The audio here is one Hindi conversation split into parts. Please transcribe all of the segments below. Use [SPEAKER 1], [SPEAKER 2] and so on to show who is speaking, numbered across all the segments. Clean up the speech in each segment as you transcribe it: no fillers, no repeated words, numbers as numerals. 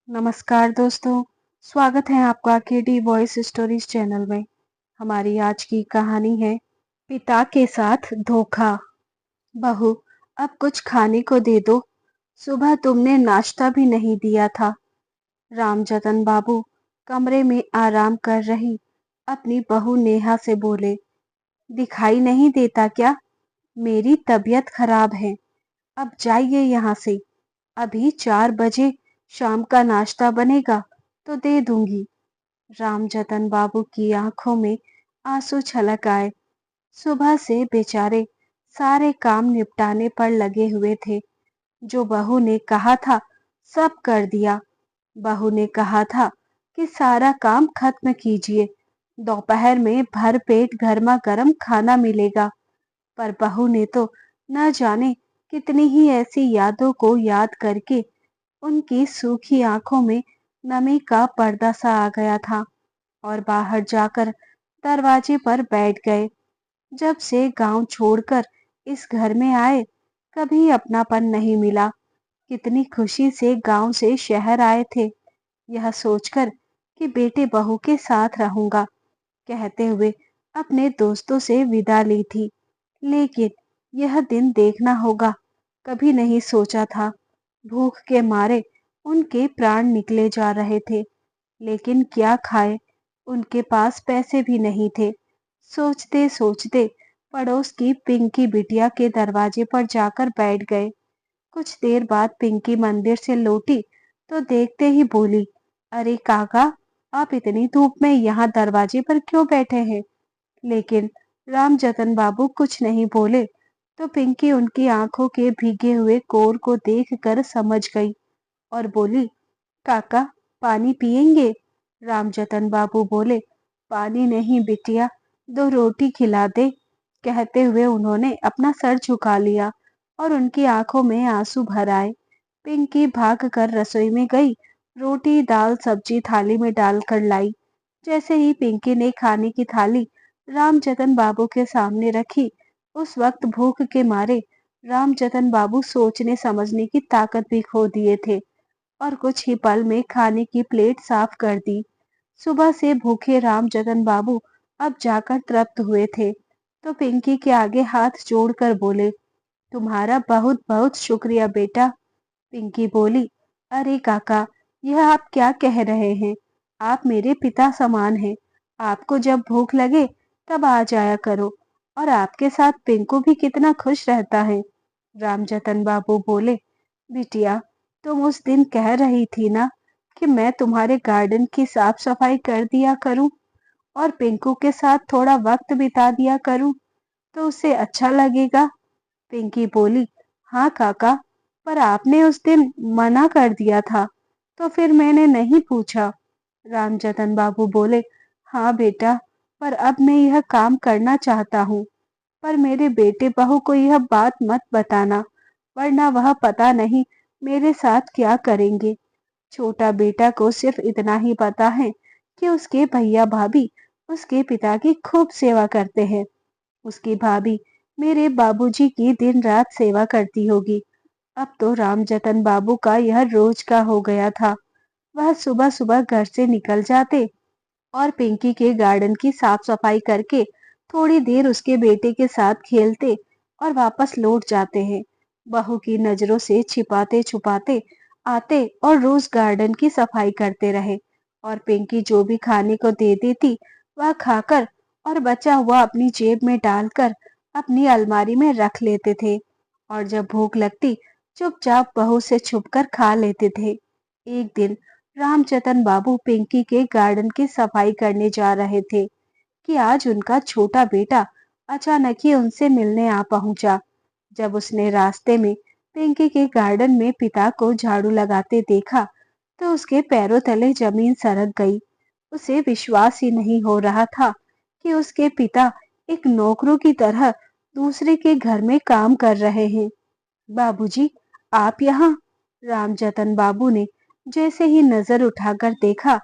[SPEAKER 1] नमस्कार दोस्तों। स्वागत है आपका केडी वॉइस स्टोरीज चैनल में। हमारी आज की कहानी है पिता के साथ धोखा। बहू, अब कुछ खाने को दे दो। सुबह तुमने नाश्ता भी नहीं दिया था। रामजतन बाबू कमरे में आराम कर रही अपनी बहू नेहा से बोले, दिखाई नहीं देता क्या? मेरी तबीयत खराब है। अब जाइए यहाँ से। अभी 4 बजे शाम का नाश्ता बनेगा तो दे दूंगी। रामजतन बाबू की आंखों में आंसू छलक आए। सुबह से बेचारे सारे काम निपटाने पर लगे हुए थे। जो बहू ने कहा था सब कर दिया। बहू ने कहा था कि सारा काम खत्म कीजिए, दोपहर में भर पेट गर्मा गर्म खाना मिलेगा। पर बहू ने तो न जाने कितनी ही ऐसी यादों को याद करके उनकी सूखी आंखों में नमी का पर्दा सा आ गया था और बाहर जाकर दरवाजे पर बैठ गए। जब से गांव छोड़कर इस घर में आए, कभी अपनापन नहीं मिला। कितनी खुशी से गांव से शहर आए थे, यह सोचकर कि बेटे बहू के साथ रहूंगा कहते हुए अपने दोस्तों से विदा ली थी। लेकिन यह दिन देखना होगा, कभी नहीं सोचा था। भूख के मारे उनके प्राण निकले जा रहे थे, लेकिन क्या खाए? उनके पास पैसे भी नहीं थे। सोचते सोचते पड़ोस की पिंकी बिटिया के दरवाजे पर जाकर बैठ गए। कुछ देर बाद पिंकी मंदिर से लौटी तो देखते ही बोली, अरे काका, आप इतनी धूप में यहाँ दरवाजे पर क्यों बैठे हैं? लेकिन रामजतन बाबू कुछ नहीं बोले तो पिंकी उनकी आंखों के भीगे हुए कोर को देखकर समझ गई और बोली, काका, पानी पिएंगे? रामजतन बाबू बोले, पानी नहीं बिटिया, दो रोटी खिला दे। कहते हुए उन्होंने अपना सर झुका लिया और उनकी आंखों में आंसू भर आए। पिंकी भाग कर रसोई में गई, रोटी दाल सब्जी थाली में डालकर लाई। जैसे ही पिंकी ने खाने की थाली रामजतन बाबू के सामने रखी, उस वक्त भूख के मारे रामजतन बाबू सोचने समझने की ताकत भी खो दिए थे और कुछ ही पल में खाने की प्लेट साफ कर दी। सुबह से भूखे रामजतन बाबू अब जाकर तृप्त हुए थे तो पिंकी के आगे हाथ जोड़कर बोले, तुम्हारा बहुत बहुत शुक्रिया बेटा। पिंकी बोली, अरे काका, यह आप क्या कह रहे हैं? आप मेरे पिता समान हैं। आपको जब भूख लगे तब आ जाया करो। और आपके साथ पिंकू भी कितना खुश रहता है। रामजतन बाबू बोले, बिटिया, तुम उस दिन कह रही थी ना कि मैं तुम्हारे गार्डन की साफ सफाई कर दिया करूं और पिंकू के साथ थोड़ा वक्त बिता दिया करूं तो उसे अच्छा लगेगा। पिंकी बोली, हाँ काका, पर आपने उस दिन मना कर दिया था तो फिर मैंने नहीं पूछा। रामजतन बाबू बोले, हाँ बेटा, पर अब मैं यह काम करना चाहता हूँ। पर मेरे बेटे बहू को यह बात मत बताना, वरना वह पता नहीं मेरे साथ क्या करेंगे। छोटा बेटा को सिर्फ इतना ही पता है कि उसके भैया भाभी उसके पिता की खूब सेवा करते हैं। उसकी भाभी मेरे बाबूजी की दिन रात सेवा करती होगी। अब तो रामजतन बाबू का यह रोज का हो गया था। वह सुबह सुबह घर से निकल जाते और पिंकी के गार्डन की साफ सफाई करके थोड़ी देर उसके बेटे के साथ खेलते और वापस लौट जाते हैं। बहू की नजरों से छिपाते छुपाते आते और रोज गार्डन की सफाई करते रहे और पिंकी जो भी खाने को दे देती वह खाकर और बचा हुआ अपनी जेब में डालकर अपनी अलमारी में रख लेते थे और जब भूख लगती चुपचाप बहू से छुपकर खा लेते थे। एक दिन रामचतन बाबू पिंकी के गार्डन की सफाई करने जा रहे थे कि आज उनका छोटा बेटा अचानक ही उनसे मिलने आ पहुंचा। जब उसने रास्ते में पिंकी के गार्डन में पिता को झाड़ू लगाते देखा तो उसके पैरों तले जमीन सरक गई। उसे विश्वास ही नहीं हो रहा था कि उसके पिता एक नौकरों की तरह दूसरे के घर में काम कर रहे हैं। बाबूजी, आप यहाँ? रामजतन बाबू ने जैसे ही नजर उठाकर देखा,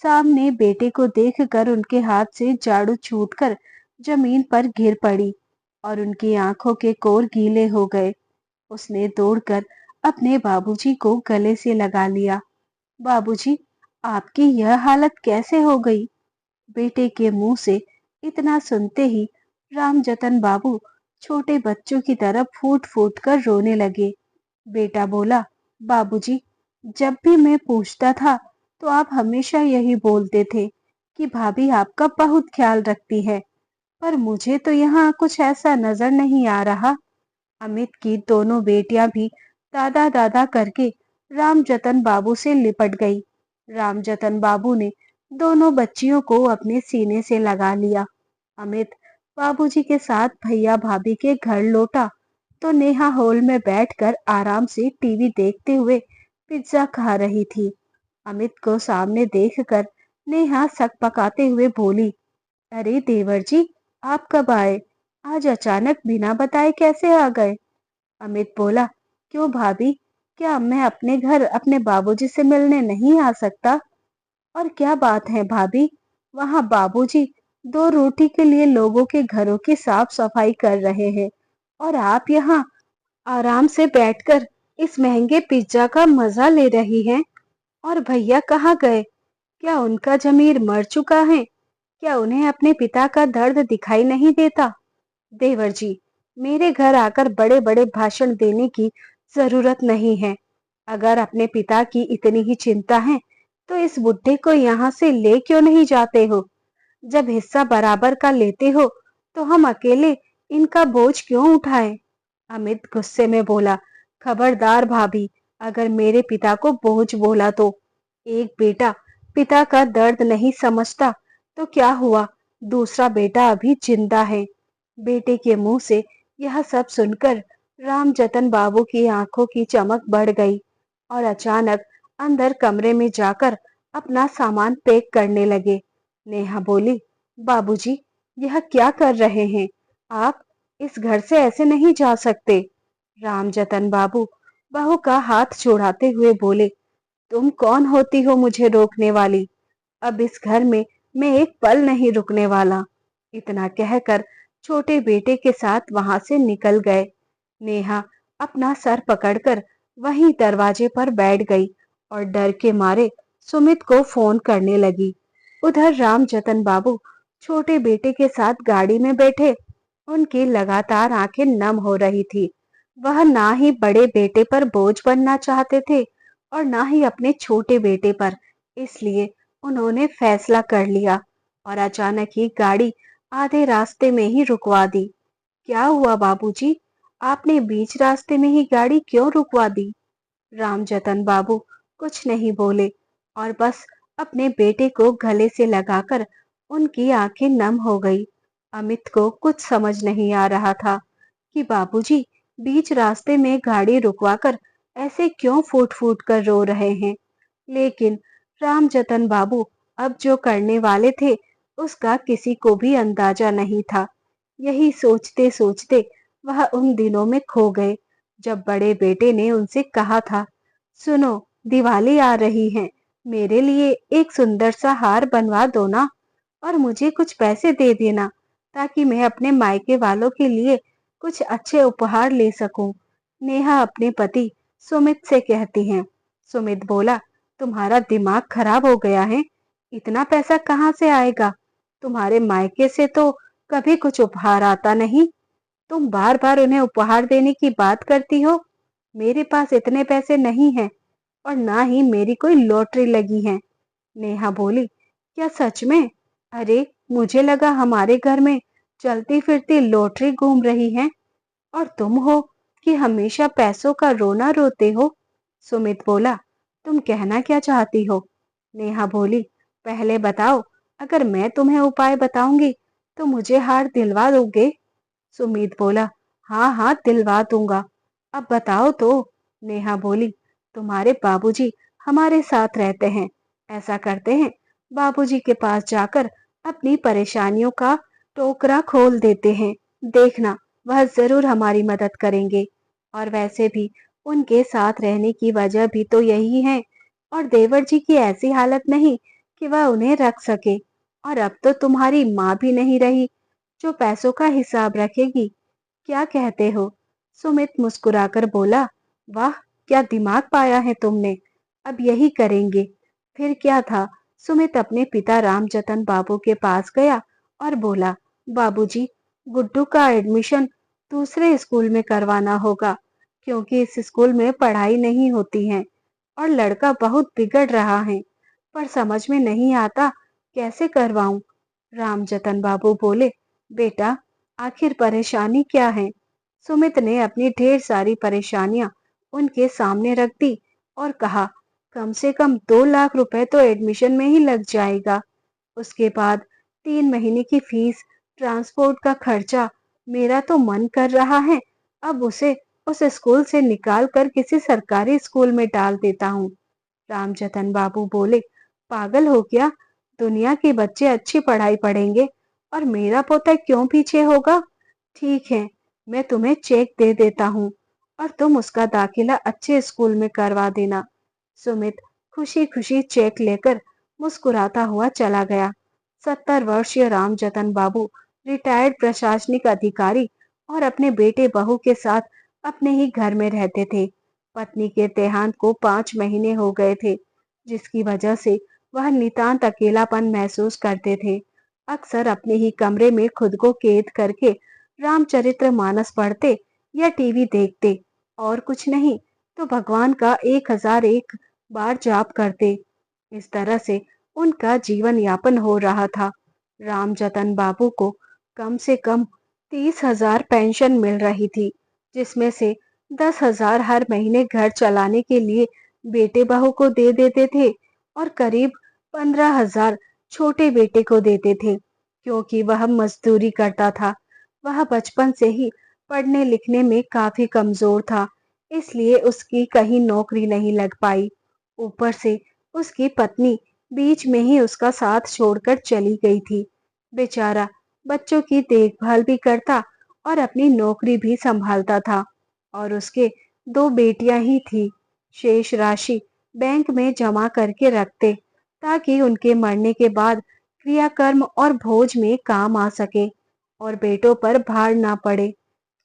[SPEAKER 1] सामने बेटे को देखकर उनके हाथ से झाड़ू छूटकर जमीन पर गिर पड़ी और उनकी आंखों के कोर गीले हो गए। उसने दौड़कर अपने बाबूजी को गले से लगा लिया। बाबूजी, आपकी यह हालत कैसे हो गई? बेटे के मुंह से इतना सुनते ही रामजतन बाबू छोटे बच्चों की तरह फूट फूट कर रोने लगे। बेटा बोला, बाबूजी, जब भी मैं पूछता था तो आप हमेशा यही बोलते थे कि भाभी आपका बहुत ख्याल रखती है, पर मुझे तो यहाँ कुछ ऐसा नजर नहीं आ रहा। अमित की दोनों बेटियां भी दादा दादा करके रामजतन बाबू से लिपट गई। रामजतन बाबू ने दोनों बच्चियों को अपने सीने से लगा लिया। अमित बाबूजी के साथ भैया भाभी के घर लौटा तो नेहा हॉल में बैठकर आराम से टीवी देखते हुए पिज्जा खा रही थी। अमित को सामने देखकर नेहा सकपकाते हुए बोली, अरे देवर जी, आप कब आए? आज अचानक बिना बताए कैसे आ गए? अमित बोला, क्यों भाभी, क्या मैं अपने घर अपने बाबूजी से मिलने नहीं आ सकता? और क्या बात है भाभी, वहाँ बाबूजी दो रोटी के लिए लोगों के घरों की साफ सफाई कर रहे हैं और आप यहाँ आराम से बैठकर इस महंगे पिज्जा का मजा ले रही हैं। और भैया कहाँ गए? क्या उनका जमीर मर चुका है? क्या उन्हें अपने पिता का दर्द दिखाई नहीं देता? देवर जी, मेरे घर आकर बड़े बड़े भाषण देने की जरूरत नहीं है। अगर अपने पिता की इतनी ही चिंता है तो इस बुढ़े को यहाँ से ले क्यों नहीं जाते हो? जब हिस्सा बराबर का लेते हो तो हम अकेले इनका बोझ क्यों उठाएं? अमित गुस्से में बोला, खबरदार भाभी, अगर मेरे पिता को बोझ बोला तो। एक बेटा पिता का दर्द नहीं समझता तो क्या हुआ, दूसरा बेटा अभी जिंदा है। बेटे के मुंह से यह सब सुनकर रामजतन बाबू की आंखों की चमक बढ़ गई और अचानक अंदर कमरे में जाकर अपना सामान पैक करने लगे। नेहा बोली, बाबूजी, यह क्या कर रहे हैं आप? इस घर से ऐसे नहीं जा सकते। रामजतन बाबू बहू का हाथ छुड़ाते हुए बोले, तुम कौन होती हो मुझे रोकने वाली? अब इस घर में मैं एक पल नहीं रुकने वाला। इतना कहकर छोटे बेटे के साथ वहां से निकल गए। नेहा अपना सर पकड़कर वहीं दरवाजे पर बैठ गई और डर के मारे सुमित को फोन करने लगी। उधर रामजतन बाबू छोटे बेटे के साथ गाड़ी में बैठे, उनकी लगातार आंखें नम हो रही थी। वह ना ही बड़े बेटे पर बोझ बनना चाहते थे और ना ही अपने छोटे बेटे पर। इसलिए उन्होंने फैसला कर लिया और अचानक ही गाड़ी आधे रास्ते में ही रुकवा दी। क्या हुआ बाबूजी, आपने बीच रास्ते में ही गाड़ी क्यों रुकवा दी? रामजतन बाबू कुछ नहीं बोले और बस अपने बेटे को गले से लगाकर उनकी आंखें नम हो गई। अमित को कुछ समझ नहीं आ रहा था कि बाबूजी बीच रास्ते में गाड़ी रुकवाकर ऐसे क्यों फूट फूट कर रो रहे हैं। लेकिन रामजतन बाबू अब जो करने वाले थे उसका किसी को भी अंदाजा नहीं था। यही सोचते सोचते वह उन दिनों में खो गए जब बड़े बेटे ने उनसे कहा था, सुनो, दिवाली आ रही है, मेरे लिए एक सुंदर सा हार बनवा दो ना और मुझे कुछ पैसे दे देना ताकि मैं अपने मायके वालों के लिए कुछ अच्छे उपहार ले सकूं। नेहा अपने पति सुमित से कहती हैं। सुमित बोला, तुम्हारा दिमाग खराब हो गया है, इतना पैसा कहाँ से आएगा? तुम्हारे मायके से तो कभी कुछ उपहार आता नहीं। तुम बार बार उन्हें उपहार देने की बात करती हो। मेरे पास इतने पैसे नहीं हैं और ना ही मेरी कोई लॉटरी लगी है। नेहा बोली, क्या सच में? अरे, मुझे लगा हमारे घर में चलती फिरती लॉटरी घूम रही है और तुम हो कि हमेशा पैसों का रोना रोते हो। सुमित बोला, तुम कहना क्या चाहती हो? नेहा बोली, पहले बताओ, अगर मैं तुम्हें उपाय बताऊंगी तो मुझे हार दिलवा दोगे? सुमित बोला, हाँ हाँ, दिलवा दूंगा। अब बताओ तो। नेहा बोली, तुम्हारे बाबूजी हमारे साथ रहते हैं। ऐसा करते हैं, बाबूजी के पास जाकर अपनी परेशानियों का टोकरा खोल देते हैं। देखना, वह जरूर हमारी मदद करेंगे। और वैसे भी उनके साथ रहने की वजह भी तो यही है। और देवर जी की ऐसी हालत नहीं कि वह उन्हें रख सके। और अब तो तुम्हारी माँ भी नहीं रही जो पैसों का हिसाब रखेगी। क्या कहते हो? सुमित मुस्कुराकर बोला, वाह, क्या दिमाग पाया है तुमने। अब यही करेंगे। फिर क्या था, सुमित अपने पिता रामजतन बाबू के पास गया और बोला, बाबूजी, गुड्डू का एडमिशन दूसरे स्कूल में करवाना होगा, क्योंकि इस स्कूल में पढ़ाई नहीं होती है और लड़का बहुत बिगड़ रहा है, पर समझ में नहीं आता कैसे करवाऊं। रामजतन बाबू बोले, बेटा, आखिर परेशानी क्या है? सुमित ने अपनी ढेर सारी परेशानियां उनके सामने रख दी और कहा, कम से कम 2 लाख रुपए तो एडमिशन में ही लग जाएगा। उसके बाद 3 महीने की फीस, ट्रांसपोर्ट का खर्चा। मेरा तो मन कर रहा है अब उसे उस स्कूल से निकाल कर किसी सरकारी स्कूल में डाल देता हूँ। रामजतन बाबू बोले, पागल हो क्या? दुनिया के बच्चे अच्छी पढ़ाई पढ़ेंगे और मेरा पोता क्यों पीछे होगा? ठीक है, मैं तुम्हें चेक दे देता हूँ और तुम उसका दाखिला अच्छे स्कूल में करवा देना। सुमित खुशी खुशी चेक लेकर मुस्कुराता हुआ चला गया। 70 वर्षीय रामजतन बाबू रिटायर्ड प्रशासनिक अधिकारी और अपने बेटे बहू के साथ अपने ही घर में रहते थे। पत्नी के देहांत को 5 महीने हो गए थे, जिसकी वजह से वह नितांत अकेलापन महसूस करते थे। अक्सर अपने ही कमरे में खुद को कैद करके रामचरितमानस पढ़ते या टीवी देखते और कुछ नहीं तो भगवान का 1001 बार जाप करते। इस तरह से उनका जीवन यापन हो रहा था। रामजतन बाबू को कम से कम 30,000 पेंशन मिल रही थी, जिसमें से 10,000 हर महीने घर चलाने के लिए बेटे बहू को दे देते थे और करीब 15,000 छोटे बेटे को देते थे, क्योंकि वह मजदूरी करता था। वह बचपन से ही पढ़ने लिखने में काफी कमजोर था, इसलिए उसकी कहीं नौकरी नहीं लग पाई। ऊपर से उसकी पत्नी बीच में ही उसका साथ छोड़कर चली गई थी। बेचारा बच्चों की देखभाल भी करता और अपनी नौकरी भी संभालता था। और उसके 2 बेटियां ही थी। शेष राशि बैंक में जमा करके रखते, ताकि उनके मरने के बाद क्रियाकर्म और भोज में काम आ सके और बेटों पर भार ना पड़े।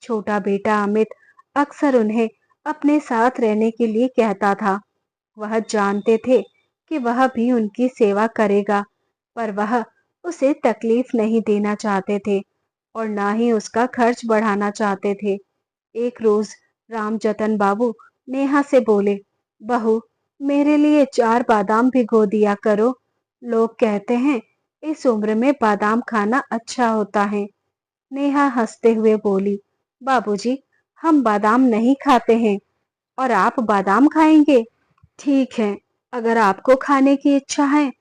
[SPEAKER 1] छोटा बेटा अमित अक्सर उन्हें अपने साथ रहने के लिए कहता था। वह जानते थे कि वह भी उनकी सेवा करेगा, पर वह उसे तकलीफ नहीं देना चाहते थे और ना ही उसका खर्च बढ़ाना चाहते थे। एक रोज रामजतन बाबू नेहा से बोले, बहू, मेरे लिए 4 बादाम भिगो दिया करो। लोग कहते हैं इस उम्र में बादाम खाना अच्छा होता है। नेहा हंसते हुए बोली, बाबूजी, हम बादाम नहीं खाते हैं और आप बादाम खाएंगे? ठीक है, अगर आपको खाने की इच्छा है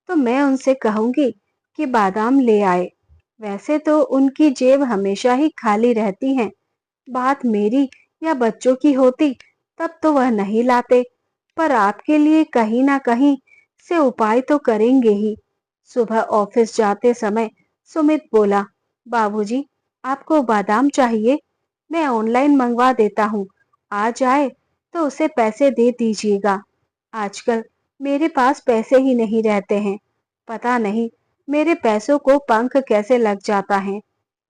[SPEAKER 1] तो मैं उनसे कहूंगी कि बादाम ले आए। वैसे तो उनकी जेब हमेशा ही खाली रहती है। बात मेरी या बच्चों की होती तब तो वह नहीं लाते, पर आपके लिए कहीं ना कहीं से उपाय तो करेंगे ही। सुबह ऑफिस जाते समय सुमित बोला, बाबूजी, आपको बादाम चाहिए? मैं ऑनलाइन मंगवा देता हूँ, आ जाए तो उसे पैसे दे दीजिएगा। आजकल मेरे पास पैसे ही नहीं रहते हैं, पता नहीं मेरे पैसों को पंख कैसे लग जाता है।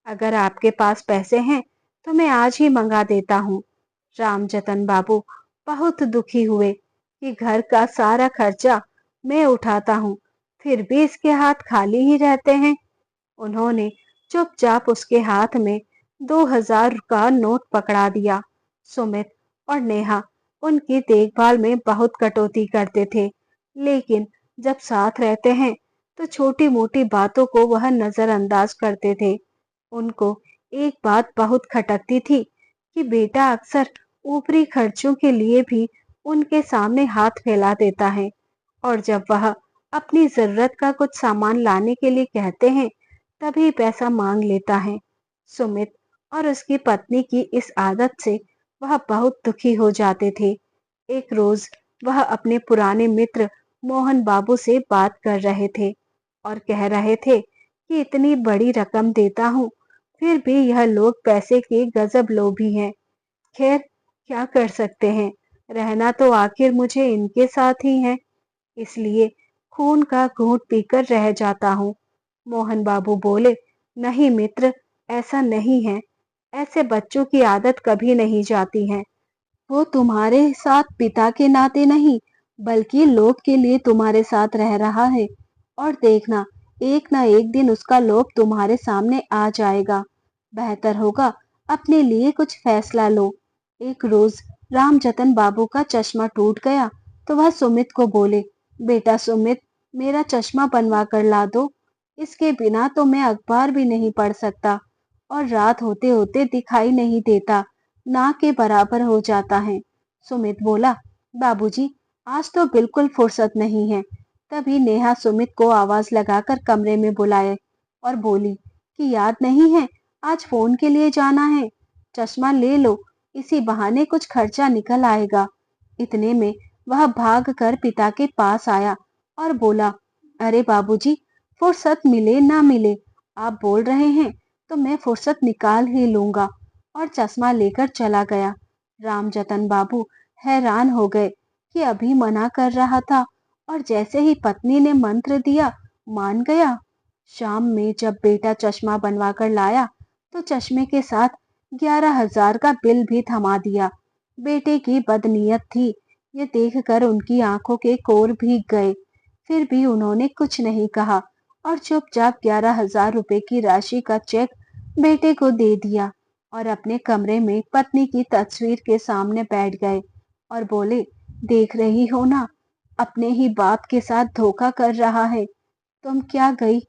[SPEAKER 1] अगर आपके पास पैसे हैं तो मैं आज ही मंगा देता हूँ। रामजतन बाबू बहुत दुखी हुए कि घर का सारा खर्चा मैं उठाता हूँ, फिर भी इसके हाथ खाली ही रहते हैं। उन्होंने चुपचाप उसके हाथ में 2,000 का नोट पकड़ा दिया। सुमित और नेहा उनकी देखभाल में बहुत कटौती करते थे, लेकिन जब साथ रहते हैं तो छोटी मोटी बातों को वह नजरअंदाज करते थे। उनको एक बात बहुत खटकती थी कि बेटा अक्सर ऊपरी खर्चों के लिए भी उनके सामने हाथ फैला देता है और जब वह अपनी जरूरत का कुछ सामान लाने के लिए कहते हैं तभी पैसा मांग लेता है। सुमित और उसकी पत्नी की इस आदत से वह बहुत दुखी हो जाते थे। एक रोज वह अपने पुराने मित्र मोहन बाबू से बात कर रहे थे और कह रहे थे कि इतनी बड़ी रकम देता हूँ, फिर भी यह लोग पैसे के गजब लोभी हैं। खैर, क्या कर सकते हैं, रहना तो आखिर मुझे इनके साथ ही है, इसलिए खून का घूंट पीकर रह जाता हूँ। मोहन बाबू बोले, नहीं मित्र, ऐसा नहीं है। ऐसे बच्चों की आदत कभी नहीं जाती है। वो तुम्हारे साथ पिता के नाते नहीं बल्कि लोभ के लिए तुम्हारे साथ रह रहा है। और देखना, एक ना एक दिन उसका लोभ तुम्हारे सामने आ जाएगा। बेहतर होगा अपने लिए कुछ फैसला लो। एक रोज रामजतन बाबू का चश्मा टूट गया तो वह सुमित को बोले, बेटा सुमित, मेरा चश्मा बनवा कर ला दो। इसके बिना तो मैं अखबार भी नहीं पढ़ सकता और रात होते होते दिखाई नहीं देता, ना के बराबर हो जाता है। सुमित बोला, बाबूजी, आज तो बिल्कुल फुर्सत नहीं है। तभी नेहा सुमित को आवाज लगाकर कमरे में बुलाए और बोली कि याद नहीं है, आज फोन के लिए जाना है। चश्मा ले लो, इसी बहाने कुछ खर्चा निकल आएगा। इतने में वह भाग कर पिता के पास आया और बोला, अरे बाबूजी, फुर्सत मिले ना मिले, आप बोल रहे हैं तो मैं फुर्सत निकाल ही लूंगा। और चश्मा लेकर चला गया। रामजतन बाबू हैरान हो गए कि अभी मना कर रहा था और जैसे ही पत्नी ने मंत्र दिया, मान गया। शाम में जब बेटा चश्मा बनवा कर लाया तो चश्मे के साथ 11,000 का बिल भी थमा दिया। बेटे की बदनीयत थी, ये देखकर उनकी आंखों के कोर भीग गए। फिर भी उन्होंने कुछ नहीं कहा और चुपचाप 11,000 रुपए की राशि का चेक बेटे को दे दिया और अपने कमरे में पत्नी की तस्वीर के सामने बैठ गए और बोले, देख रही हो ना, अपने ही बाप के साथ धोखा कर रहा है। तुम क्या गई,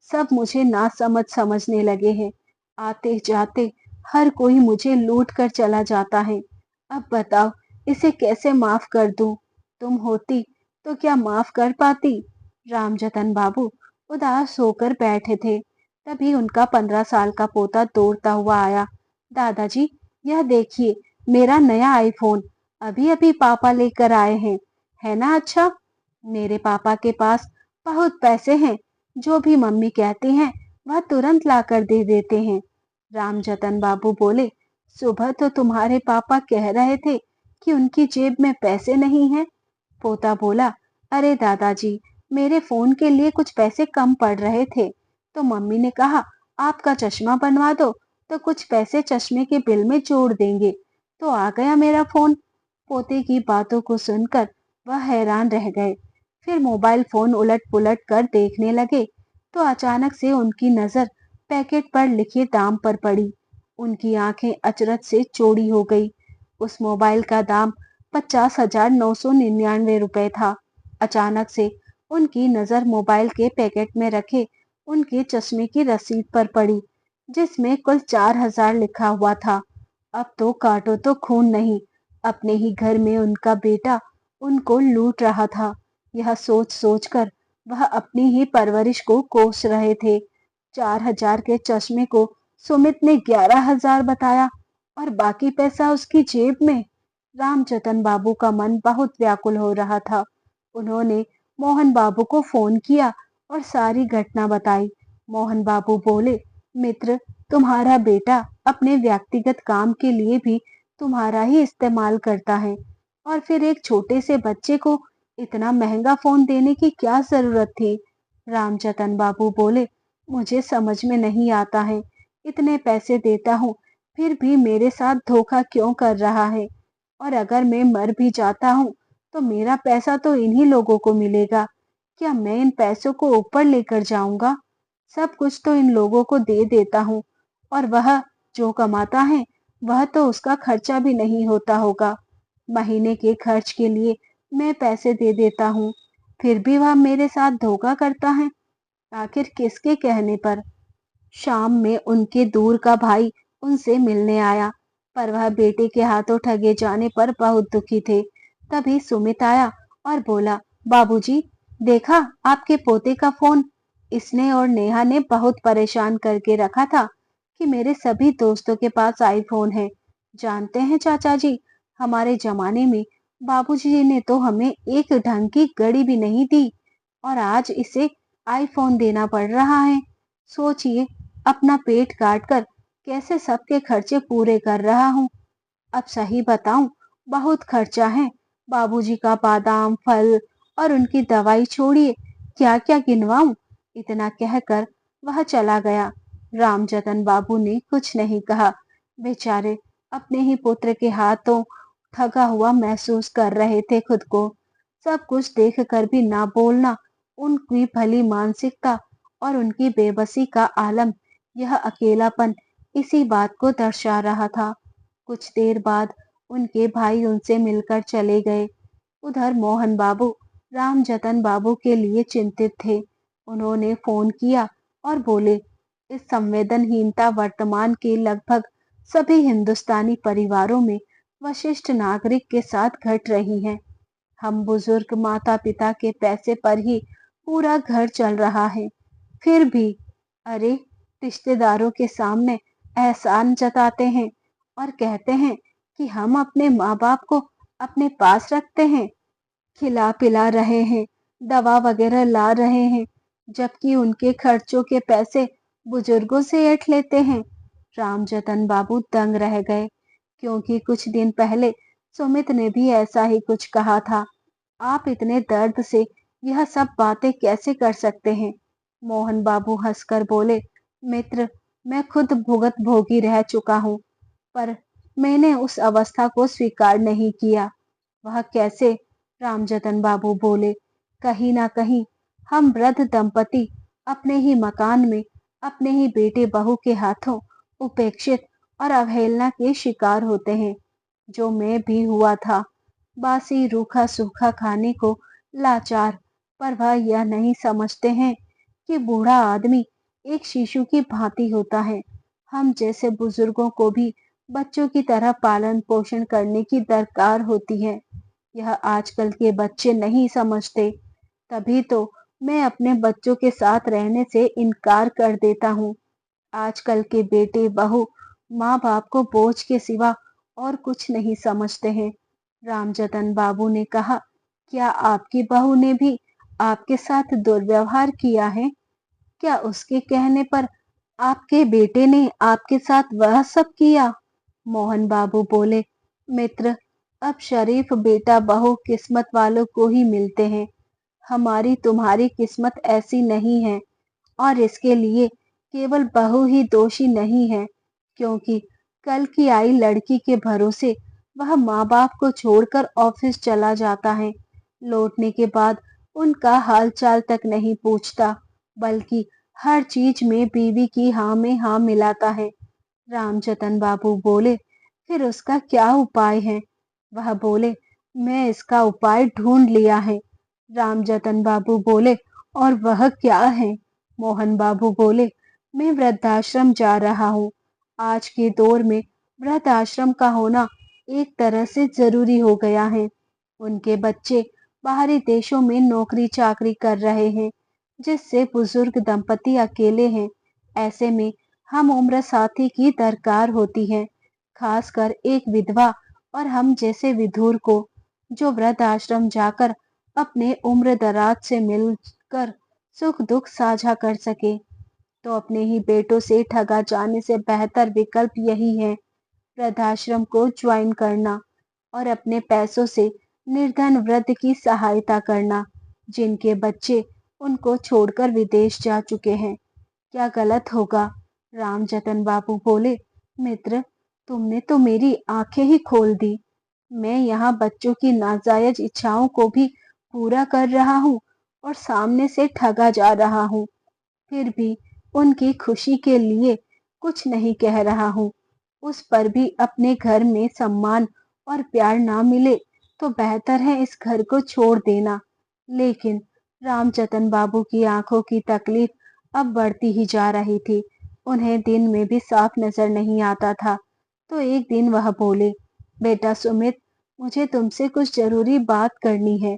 [SPEAKER 1] सब मुझे ना समझ समझने लगे हैं। आते जाते हर कोई मुझे लूट कर चला जाता है। अब बताओ, इसे कैसे माफ कर दूं? तुम होती तो क्या माफ कर पाती? रामजतन बाबू उदास होकर बैठे थे। तभी उनका 15 साल का पोता दौड़ता हुआ आया। दादाजी, यह देखिए, मेरा नया आईफोन अभी अभी पापा लेकर आए हैं। है ना अच्छा? मेरे पापा के पास बहुत पैसे हैं, जो भी मम्मी कहती हैं वह तुरंत लाकर दे देते हैं। रामजतन बाबू बोले, सुबह तो तुम्हारे पापा कह रहे थे कि उनकी जेब में पैसे नहीं हैं। पोता बोला, अरे दादाजी, मेरे फोन के लिए कुछ पैसे कम पड़ रहे थे, तो मम्मी ने कहा आपका चश्मा बनवा दो तो कुछ पैसे चश्मे के बिल में जोड़ देंगे, तो आ गया मेरा फोन। पोते की बातों को सुनकर वह हैरान रह गए। फिर मोबाइल फोन उलट पुलट कर देखने लगे तो अचानक से उनकी नजर पैकेट पर लिखे दाम पर पड़ी। उनकी आंखें अचरज से चौड़ी हो गई। उस मोबाइल का दाम 50,999 रुपए था। अचानक से उनकी नजर मोबाइल के पैकेट में रखे उनके चश्मे की रसीद पर पड़ी, जिसमें कुल 4,000 लिखा हुआ था। अब तो काटो तो खून नहीं, अपने ही घर में उनका बेटा उनको लूट रहा था। यह सोच सोचकर वह अपनी ही परवरिश को कोस रहे थे। 4,000 के चश्मे को सुमित ने 11,000 बताया और बाकी पैसा उसकी जेब में। रामजतन बाबू का मन बहुत व्याकुल हो रहा था। उन्होंने मोहन बाबू को फोन किया और सारी घटना बताई। मोहन बाबू बोले, मित्र, तुम्हारा बेटा अपने व्यक्तिगत काम के लिए भी तुम्हारा ही इस्तेमाल करता है और फिर एक छोटे से बच्चे को इतना महंगा फोन देने की क्या जरूरत थी? रामजतन बाबू बोले, मुझे समझ में नहीं आता है, इतने पैसे देता हूँ फिर भी मेरे साथ धोखा क्यों कर रहा है? और अगर मैं मर भी जाता हूँ तो मेरा पैसा तो इन्हीं लोगों को मिलेगा। क्या मैं इन पैसों को ऊपर लेकर जाऊंगा? सब कुछ तो इन लोगों को दे देता हूँ और वह जो कमाता है वह तो उसका खर्चा भी नहीं होता होगा। महीने के खर्च के लिए मैं पैसे दे देता हूँ, फिर भी वह मेरे साथ धोखा करता है। आखिर किसके कहने पर? शाम में उनके दूर का भाई उनसे मिलने आया, पर वह बेटे के हाथों ठगे जाने पर बहुत दुखी थे। तभी सुमित आया और बोला, बाबूजी, देखा आपके पोते का फोन? इसने और नेहा ने बहुत परेशान करके रखा था कि मेरे सभी दोस्तों के पास आईफोन है। जानते हैं चाचा जी, हमारे जमाने में बाबूजी ने तो हमें एक ढंग की घड़ी भी नहीं दी और आज इसे आईफोन देना पड़ रहा है। सोचिए, अपना पेट काट कर कैसे सबके खर्चे पूरे कर रहा हूँ। अब सही बताऊं, बहुत खर्चा है। बाबूजी का बादाम, फल और उनकी दवाई छोड़िए, क्या क्या गिनवाऊं। इतना कहकर वह चला गया। रामजतन बाबू ने कुछ नहीं कहा। बेचारे अपने ही पुत्र के हाथों ठगा हुआ महसूस कर रहे थे खुद को। सब कुछ देखकर भी ना बोलना, उनकी भली मानसिकता और उनकी बेबसी का आलम, यह अकेलापन इसी बात को दर्शा रहा था। कुछ देर बाद उनके भाई उनसे मिलकर चले गए। उधर मोहन बाबू रामजतन बाबू के लिए चिंतित थे। उन्होंने फोन किया और बोले, इस संवेदनहीनता वर्तमान के लगभग सभी हिंदुस्तानी परिवारों में वरिष्ठ नागरिक के साथ घट रही है। हम बुजुर्ग माता पिता के पैसे पर ही पूरा घर चल रहा है, फिर भी अरे रिश्तेदारों के सामने एहसान जताते हैं और कहते हैं कि हम अपने माँ बाप को अपने पास रखते हैं, खिला पिला रहे हैं, दवा वगैरह ला रहे हैं, जबकि उनके खर्चों के पैसे बुजुर्गों से ऐंठ लेते हैं। रामजतन बाबू दंग रह गए, क्योंकि कुछ दिन पहले सुमित ने भी ऐसा ही कुछ कहा था। आप इतने दर्द से यह सब बातें कैसे कर सकते हैं? मोहन बाबू हंसकर बोले, मित्र, मैं खुद भुगत भोगी रह चुका हूँ, पर मैंने उस अवस्था को स्वीकार नहीं किया। वह कैसे? रामजतन बाबू बोले, कहीं ना कहीं हम वृद्ध दंपति अपने ही मकान में अपने ही बेटे बहू के हाथों उपेक्षित और अवहेलना के शिकार होते हैं, जो मैं भी हुआ था। बासी रूखा सूखा खाने को लाचार, पर वह यह नहीं समझते हैं कि बूढ़ा आदमी एक शिशु की भांति होता है। हम जैसे बुजुर्गों को भी बच्चों की तरह पालन पोषण करने की दरकार होती है। यह आजकल के बच्चे नहीं समझते, तभी तो मैं अपने बच्चों के साथ रहने से इनकार कर देता हूँ। आजकल के बेटे बहू माँ बाप को बोझ के सिवा और कुछ नहीं समझते हैं। रामजतन बाबू ने कहा, क्या आपकी बहू ने भी आपके साथ दुर्व्यवहार किया है? क्या उसके कहने पर आपके बेटे ने आपके साथ वह सब किया? मोहन बाबू बोले, मित्र, अब शरीफ बेटा बहू किस्मत वालों को ही मिलते हैं। हमारी तुम्हारी किस्मत ऐसी नहीं है, और इसके लिए केवल बहू ही दोषी नहीं है, क्योंकि कल की आई लड़की के भरोसे वह माँ बाप को छोड़कर ऑफिस चला जाता है। लौटने के बाद उनका हाल चाल तक नहीं पूछता, बल्कि हर चीज में बीवी की हाँ में हाँ मिलाता है। रामजतन बाबू बोले, फिर उसका क्या उपाय है? वह बोले, मैं इसका उपाय ढूंढ लिया है। रामजतन बाबू बोले, और वह क्या है? मोहन बाबू बोले, मैं वृद्धाश्रम जा रहा हूँ। आज के दौर में वृद्धाश्रम का होना एक तरह से जरूरी हो गया है। उनके बच्चे बाहरी देशों में नौकरी चाकरी कर रहे हैं, जिससे बुजुर्ग दंपति अकेले हैं। ऐसे में हम उम्र साथी की दरकार होती है, खासकर एक विधवा और हम जैसे विधुर को, जो वृद्ध आश्रम जाकर अपने उम्र दराज से मिलकर सुख दुख साझा कर सके। तो अपने ही बेटों से ठगा जाने से बेहतर विकल्प यही है, वृद्धाश्रम को ज्वाइन करना और अपने पैसों से निर्धन वृद्ध की सहायता करना, जिनके बच्चे उनको छोड़कर विदेश जा चुके हैं। क्या गलत होगा? रामजतन बाबू बोले, मित्र, तुमने तो मेरी आंखें ही खोल दी। मैं यहाँ बच्चों की नाजायज इच्छाओं को भी पूरा कर रहा हूँ और सामने से ठगा जा रहा हूँ, फिर भी उनकी खुशी के लिए कुछ नहीं कह रहा हूँ। उस पर भी अपने घर में सम्मान और प्यार ना मिले तो बेहतर है इस घर को छोड़ देना। लेकिन रामजतन बाबू की आंखों की तकलीफ अब बढ़ती ही जा रही थी। उन्हें दिन में भी साफ नजर नहीं आता था। तो एक दिन वह बोले, बेटा सुमित, मुझे तुमसे कुछ जरूरी बात करनी है।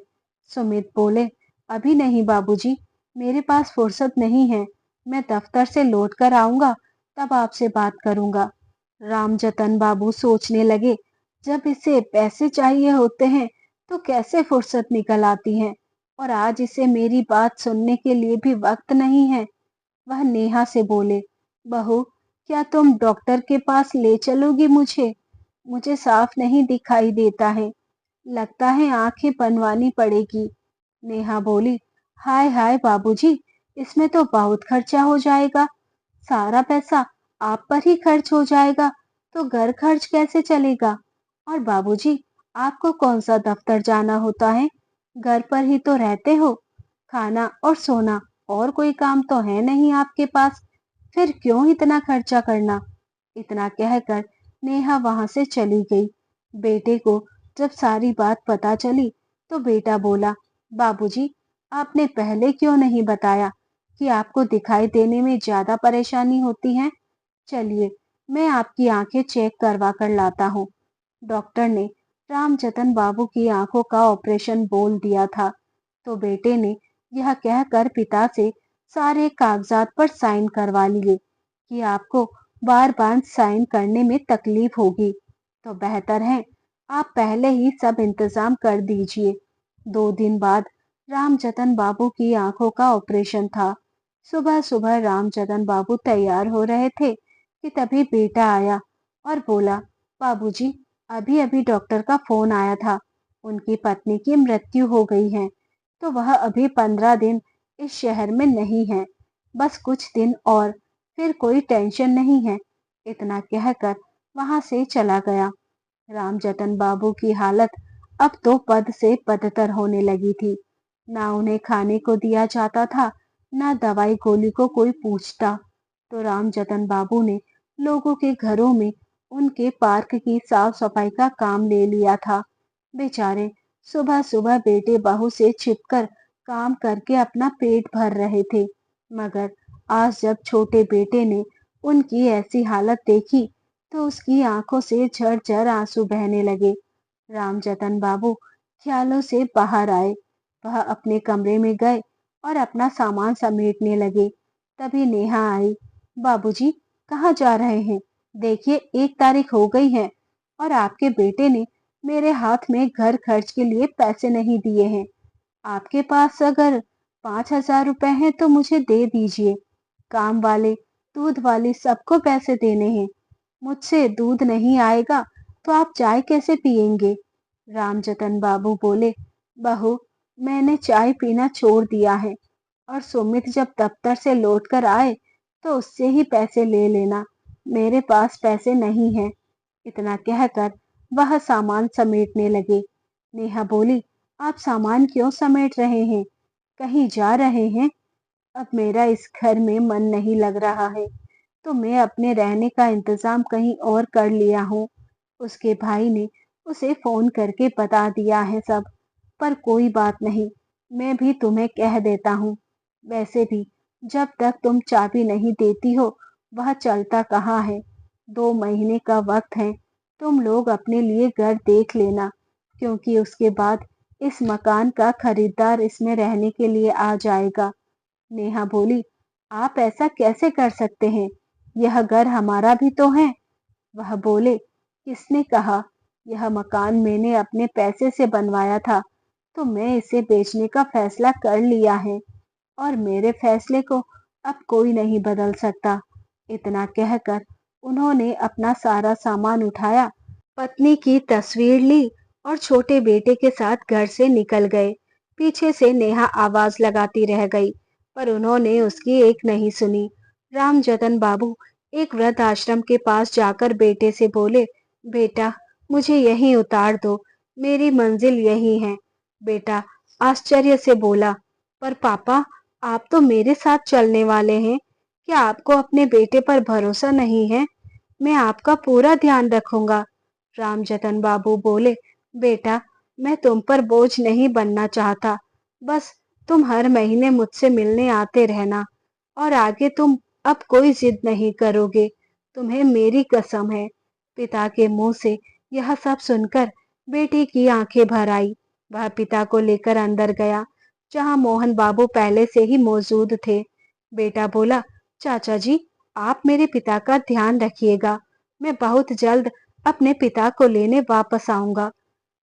[SPEAKER 1] सुमित बोले, अभी नहीं बाबूजी, मेरे पास फुर्सत नहीं है। मैं दफ्तर से लौट कर आऊंगा, तब आपसे बात करूंगा। रामजतन बाबू सोचने लगे, जब इसे पैसे चाहिए होते हैं तो कैसे फुर्सत निकल आती है, और आज इसे मेरी बात सुनने के लिए भी वक्त नहीं है। वह नेहा से बोले, बहू, क्या तुम डॉक्टर के पास ले चलोगी मुझे? मुझे साफ नहीं दिखाई देता है, लगता है आंखें बनवानी पड़ेगी। नेहा बोली, हाय हाय बाबूजी, इसमें तो बहुत खर्चा हो जाएगा। सारा पैसा आप पर ही खर्च हो जाएगा, तो घर खर्च कैसे चलेगा? और बाबूजी, आपको कौन सा दफ्तर जाना होता है? घर पर ही तो रहते हो, खाना और सोना, और कोई काम तो है नहीं आपके पास, फिर क्यों इतना खर्चा करना। इतना कहकर नेहा वहां से चली गई। बेटे को जब सारी बात पता चली तो बेटा बोला, बाबूजी, आपने पहले क्यों नहीं बताया कि आपको दिखाई देने में ज्यादा परेशानी होती है। चलिए, मैं आपकी आंखें चेक करवा कर लाता हूँ। डॉक्टर ने रामजतन बाबू की आंखों का ऑपरेशन बोल दिया था। तो बेटे ने यह कहकर पिता से सारे कागजात पर साइन करवा लिए कि आपको बार बार साइन करने में तकलीफ होगी, तो बेहतर है आप पहले ही सब इंतजाम कर दीजिए। 2 दिन बाद रामजतन बाबू की आंखों का ऑपरेशन था। सुबह सुबह रामजतन बाबू तैयार हो रहे थे कि तभी बेटा आया और बोला, बाबूजी, अभी अभी डॉक्टर का फोन आया था, उनकी पत्नी की मृत्यु हो गई है, तो वह अभी 15 दिन इस शहर में नहीं है, बस कुछ दिन और, फिर कोई टेंशन नहीं है। इतना कहकर वहां से चला गया। रामजतन बाबू की हालत अब तो पद से बदतर होने लगी थी। ना उन्हें खाने को दिया जाता था, ना दवाई गोली को कोई पूछता। तो रामजतन बाबू ने लोगों के घरों में उनके पार्क की साफ सफाई का काम ले लिया था। बेचारे सुबह सुबह बेटे बहू से छिपकर काम करके अपना पेट भर रहे थे, मगर आज जब छोटे बेटे ने उनकी ऐसी हालत देखी तो उसकी आंखों से झरझर आंसू बहने लगे। रामजतन बाबू ख्यालों से बाहर आए। वह अपने कमरे में गए और अपना सामान समेटने लगे। तभी नेहा आई। बाबूजी, कहाँ जा रहे हैं? देखिए, 1 तारीख हो गई है और आपके बेटे ने मेरे हाथ में घर खर्च के लिए पैसे नहीं दिए हैं। आपके पास अगर 5,000 रुपए हैं तो मुझे दे दीजिए। काम वाले, दूध वाली सबको पैसे देने हैं। मुझसे दूध नहीं आएगा तो आप चाय कैसे पियेंगे? रामजतन बाबू बोले, बहू, मैंने चाय पीना छोड़ दिया है और सुमित जब दफ्तर से लौट कर आए तो उससे ही पैसे ले लेना, मेरे पास पैसे नहीं है। इतना कहकर वह सामान समेटने लगे। नेहा बोली, आप सामान क्यों समेट रहे हैं? कहीं जा रहे हैं? अब मेरा इस घर में मन नहीं लग रहा है, तो मैं अपने रहने का इंतजाम कहीं और कर लिया हूँ। उसके भाई ने उसे फोन करके बता दिया है सब, पर कोई बात नहीं, मैं भी तुम्हें कह देता हूँ। वैसे भी जब तक तुम चाबी नहीं देती हो, वह चलता कहाँ है। 2 महीने का वक्त है, तुम लोग अपने लिए घर देख लेना, क्योंकि उसके बाद इस मकान का खरीदार इसमें रहने के लिए आ जाएगा। नेहा बोली, आप ऐसा कैसे कर सकते हैं? यह घर हमारा भी तो है। वह बोले, किसने कहा? यह मकान मैंने अपने पैसे से बनवाया था, तो मैं इसे बेचने का फैसला कर लिया है और मेरे फैसले को अब कोई नहीं बदल सकता। इतना कहकर उन्होंने अपना सारा सामान उठाया, पत्नी की तस्वीर ली और छोटे बेटे के साथ घर से निकल गए। पीछे से नेहा आवाज लगाती रह गई, पर उन्होंने उसकी एक नहीं सुनी। रामजतन बाबू एक वृद्ध आश्रम के पास जाकर बेटे से बोले, बेटा, मुझे यहीं उतार दो, मेरी मंजिल यही है। बेटा आश्चर्य से बोला, पर पापा, आप तो मेरे साथ चलने वाले हैं, क्या आपको अपने बेटे पर भरोसा नहीं है? मैं आपका पूरा ध्यान रखूंगा। रामजतन बाबू बोले, बेटा, मैं तुम पर बोझ नहीं बनना चाहता, बस तुम हर महीने मुझसे मिलने आते रहना और आगे तुम अब कोई जिद नहीं करोगे, तुम्हें मेरी कसम है। पिता के मुंह से यह सब सुनकर बेटी की आंखें भर आई। वह पिता को लेकर अंदर गया, जहां मोहन बाबू पहले से ही मौजूद थे। बेटा बोला, चाचा जी, आप मेरे पिता का ध्यान रखिएगा, मैं बहुत जल्द अपने पिता को लेने वापस आऊंगा।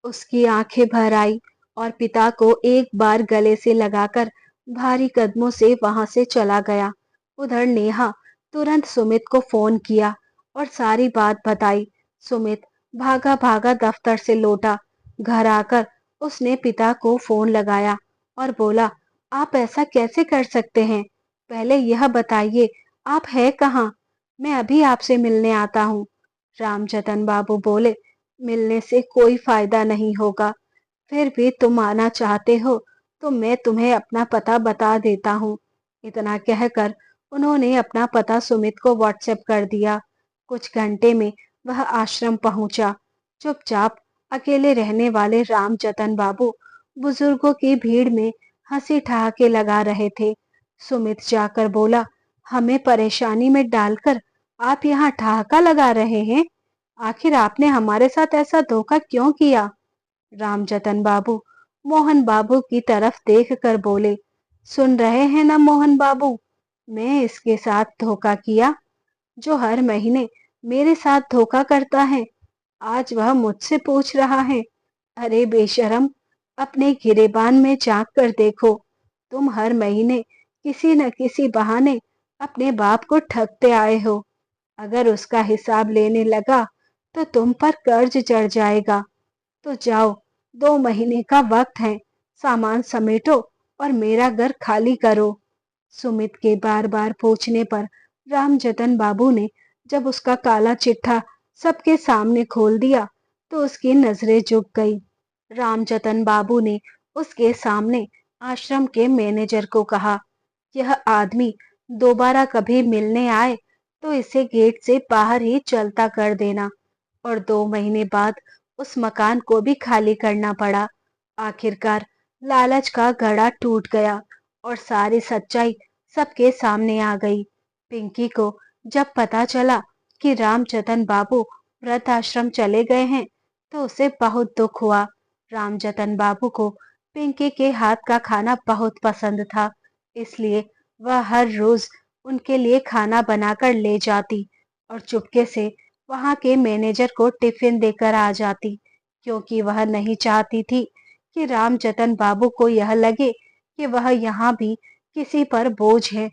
[SPEAKER 1] उसकी आंखें भर आई और पिता को एक बार गले से लगाकर भारी कदमों से वहां से चला गया। उधर नेहा तुरंत सुमित को फोन किया और सारी बात बताई। सुमित भागा भागा दफ्तर से लौटा। घर आकर उसने पिता को फोन लगाया और बोला, आप ऐसा कैसे कर सकते हैं? पहले यह बताइए, आप है कहाँ? मैं अभी आपसे मिलने आता हूँ। रामजतन बाबू बोले, मिलने से कोई फायदा नहीं होगा, फिर भी तुम आना चाहते हो तो मैं तुम्हें अपना पता बता देता हूँ। इतना कहकर उन्होंने अपना पता सुमित को व्हाट्सएप कर दिया। कुछ घंटे में वह आश्रम पहुंचा। चुपचाप अकेले रहने वाले रामजतन बाबू बुजुर्गों की भीड़ में हंसी ठहाके लगा रहे थे। सुमित जाकर बोला, हमें परेशानी में डालकर आप यहाँ ठहाका लगा रहे हैं। आखिर आपने हमारे साथ ऐसा धोखा क्यों किया? रामजतन बाबू मोहन बाबू की तरफ देख कर बोले, सुन रहे हैं ना मोहन बाबू, मैं इसके साथ धोखा किया जो हर महीने मेरे साथ धोखा करता है। आज वह मुझसे पूछ रहा है। अरे बेशरम, अपने गिरेबान में झांक कर देखो। तुम हर महीने किसी न किसी बहाने अपने बाप को ठगते आए हो। अगर उसका हिसाब लेने लगा तो तुम पर कर्ज चढ़ जाएगा। तो जाओ, 2 महीने का वक्त है, सामान समेटो और मेरा घर खाली करो। सुमित के बार बार पूछने पर रामजतन बाबू ने जब उसका काला चिट्ठा सबके सामने खोल दिया तो उसकी नजरें झुक गई। रामजतन बाबू ने उसके सामने आश्रम के मैनेजर को कहा, यह आदमी दोबारा कभी मिलने आए तो इसे गेट से बाहर ही चलता कर देना। और 2 महीने बाद उस मकान को भी खाली करना पड़ा। आखिरकार लालच का घड़ा टूट गया और सारी सच्चाई सबके सामने आ गई। पिंकी को जब पता चला कि रामजतन बाबू वृद्ध आश्रम चले गए हैं तो उसे बहुत दुख हुआ। रामजतन बाबू को पिंकी के हाथ का खाना बहुत पसंद था, इसलिए वह हर रोज उनके लिए खाना बनाकर ले जाती और चुपके से वहां के मैनेजर को टिफिन देकर आ जाती, क्योंकि वह नहीं चाहती थी कि रामजतन बाबू को यह लगे कि वह यहाँ भी किसी पर बोझ है।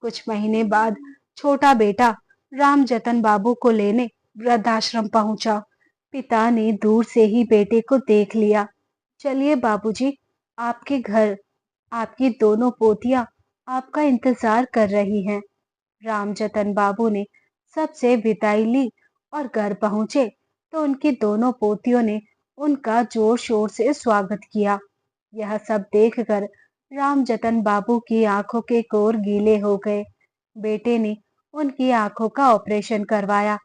[SPEAKER 1] कुछ महीने बाद छोटा बेटा रामजतन बाबू को लेने वृद्धाश्रम पहुंचा। पिता ने दूर से ही बेटे को देख लिया। चलिए बाबूजी, आपके घर आपकी दोनों पोतियां आपका इंतजार कर रही हैं। रामजतन बाबू ने सबसे विदाई ली और घर पहुंचे तो उनकी दोनों पोतियों ने उनका जोर शोर से स्वागत किया। यह सब देखकर रामजतन बाबू की आंखों के कोर गीले हो गए। बेटे ने उनकी आंखों का ऑपरेशन करवाया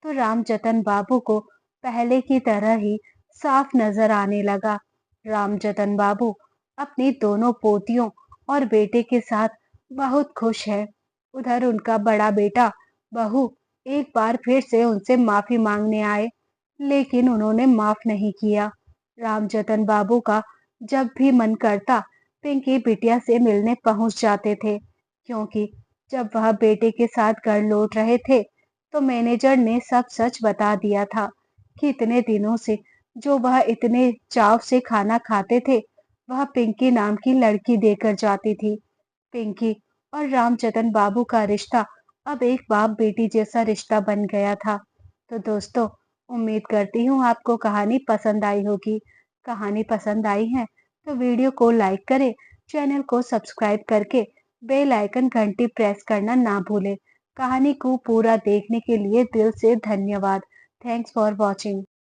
[SPEAKER 1] तो रामजतन बाबू को पहले की तरह ही साफ नजर आने लगा। रामजतन बाबू अपनी दोनों पोतियों और बेटे के साथ बहुत खुश है। उधर उनका बड़ा बेटा बहू एक बार फिर से उनसे माफी मांगने आए, लेकिन उन्होंने माफ नहीं किया। रामजतन बाबू का जब भी मन करता पिंकी बिटिया से मिलने पहुंच जाते थे, क्योंकि जब वह बेटे के साथ घर लौट रहे थे तो मैनेजर ने सब सच बता दिया था कि इतने दिनों से जो वह इतने चाव से खाना खाते थे वह पिंकी नाम की लड़की देकर जाती थी। पिंकी और रामजतन बाबू का रिश्ता अब एक बाप बेटी जैसा रिश्ता बन गया था। तो दोस्तों, उम्मीद करती हूँ आपको कहानी पसंद आई होगी। कहानी पसंद आई है तो वीडियो को लाइक करें, चैनल को सब्सक्राइब करके बेल आइकन घंटी प्रेस करना ना भूलें। कहानी को पूरा देखने के लिए दिल से धन्यवाद। Thanks for watching.